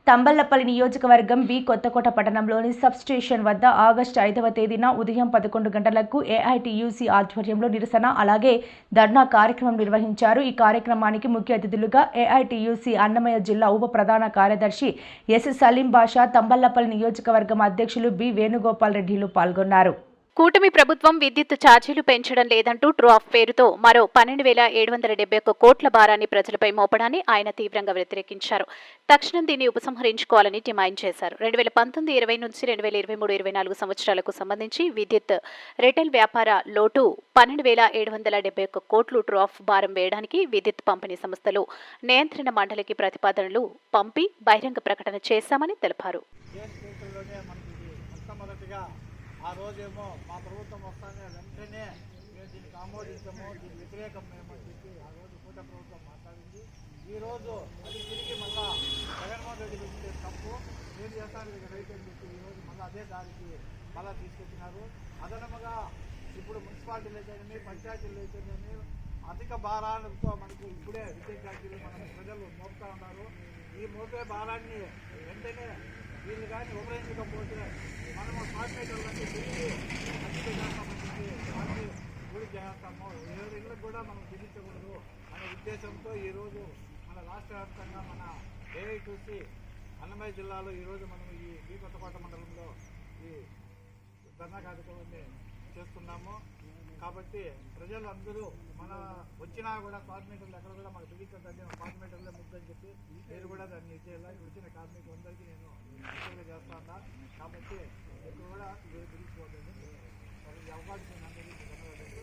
తంబళ్లపల్లి నియోజకవర్గం బి కొత్తకోట పట్టణంలోని sub station వద్ద ఆగస్టు 5వ తేదీన ఉదయం 11 గంటలకు ఏఐటీయూసీ ఆధ్వర్యంలో నిరసన అలాగే ధర్నా కార్యక్రమం నిర్వహించారు. ఈ కార్యక్రమానికి ముఖ్య అతిథులుగా ఏఐటీయూసీ అన్నమయ్య జిల్లా ఉప ప్రధాన కార్యదర్శి ఎస్ సలీం బాషా, తంబళ్లపల్లి నియోజకవర్గం అధ్యక్షులు బి వేణుగోపాల్ రెడ్డిలు పాల్గొన్నారు. కూటమి ప్రభుత్వం విద్యుత్ ఛార్జీలు పెంచడం లేదంటూ ట్రూ ఆఫ్ పేరుతో మరో 12,771 కోట్ల భారాన్ని ప్రజలపై మోపడాన్ని ఆయన తీవ్రంగా వ్యతిరేకించారు. తక్షణం దీన్ని ఉపసంహరించుకోవాలని డిమాండ్ చేశారు. 2019-20 నుంచి 2023-24 సంవత్సరాలకు సంబంధించి విద్యుత్ రిటైల్ వ్యాపార లోటు 12,771 కోట్లు ట్రూ ఆఫ్ భారం వేయడానికి విద్యుత్ పంపిణీ సంస్థలు నియంత్రణ మండలికి ప్రతిపాదనలు పంపి బహిరంగ ప్రకటన చేశామని తెలిపారు. ఆ రోజేమో మా ప్రభుత్వం వస్తానే వెంటనే మేము దీనికి ఆమోదించాము, దీనికి వ్యతిరేకం మేము చెప్పి ఆ రోజు కూట ప్రభుత్వం మాట్లాడింది. ఈరోజు అది తిరిగి మళ్ళా జగన్మోహన్ రెడ్డి పెట్టే తప్పు ఏం చేస్తాను రైతు అని చెప్పి ఈరోజు మళ్ళీ అదే దానికి మళ్ళా తీసుకొచ్చినారు. అదనముగా ఇప్పుడు మున్సిపాలిటీలు అయితేనేమి పంచాయతీలు అయితేనేమి అధిక భారాలతో మనకు ఇప్పుడే విద్యుత్ ఛార్జీలు మనం ప్రజలు మోపుతా ఉన్నారు. ఈ మోపే భారాన్ని వెంటనే వీళ్ళు కానీ ఉపయోగించకపోతే మనము కార్పొరేటర్లన్నీ తిరిగి అధిక చేస్తామని గుడి చేస్తాము. ఎవరి ఇళ్ళకు కూడా మనం చూపించకూడదు అనే ఉద్దేశంతో ఈరోజు మన రాష్ట్ర వ్యాప్తంగా మన ఏఐటీయూసీ అన్నమయ్య జిల్లాలో ఈరోజు మనం ఈ బి కొత్తకోట మండలంలో ఈ ధర్నా కార్యక్రమాన్ని చేస్తున్నాము. కాబట్టి ప్రజలు అందరూ మన వచ్చినా కూడా కార్మికులు ఎక్కడ కూడా మనకు చూపించదండి, కార్మికులే ముద్దని చెప్పి నేను కూడా దాన్ని ఇచ్చేలా వచ్చిన కార్మికులందరికీ నేను ఉద్యోగం చేస్తా ఉన్నా. కాబట్టి ఎక్కడ కూడా తిరిగిపోతుంది. ఈ అవకాశం అందరికీ ధన్యవాదాలు.